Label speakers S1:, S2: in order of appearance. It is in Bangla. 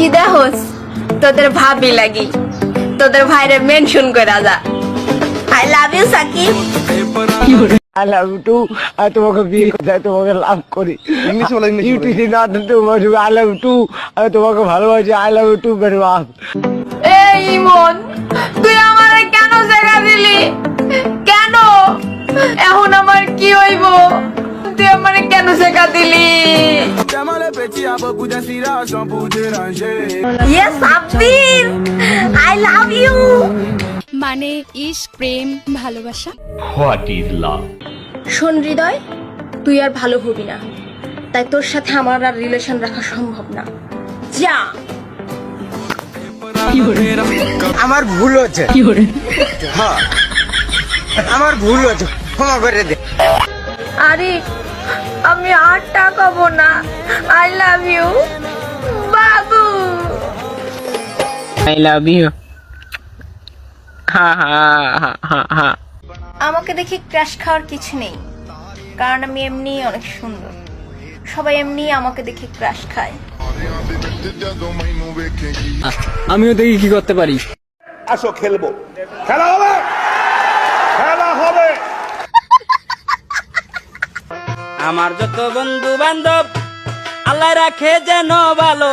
S1: কি দেখোস তোদের ভাবি লাগি তোদের ভাইরে মেনশন করে যা I love you Sakib
S2: I love you too. I তোমাকে বিয়ে করতে তোমাকে লাভ করি ইউটিউবে না তোমার I love you too. আমি তোমাকে ভালোবাসি I love you too very much.
S1: এই ইমন তুই আমারে কেন জায়গা দিলি কেন এখন আমার কি হইব তুই আমারে কেন জায়গা দিলি yes Abir I love you
S3: মানে ইশক প্রেম ভালোবাসা।
S4: What is love?
S1: শোন হৃদয় তুই আর ভালো হবি না তাই তোর সাথে আমার আর রিলেশন রাখা সম্ভব না যা
S2: আমার ভুল হচ্ছে হ্যাঁ আমার ভুল হচ্ছে ক্ষমা করে দে
S1: আরে আমি আর টাকাবো না I love you Babu
S2: I love you. হা হা হা হা হা
S1: আমাকে দেখে ক্র্যাশ খাওয়ার কিছু নেই কারণ আমি এমনিই অনেক সুন্দর সবাই এমনি আমাকে দেখে ক্র্যাশ খায়
S5: আমিও দেখি কি করতে পারি।
S6: আসো খেলবো খেলা হবে খেলা হবে
S5: আমার যত বন্ধু বান্ধব আল্লাহ রাখে যেন ভালো।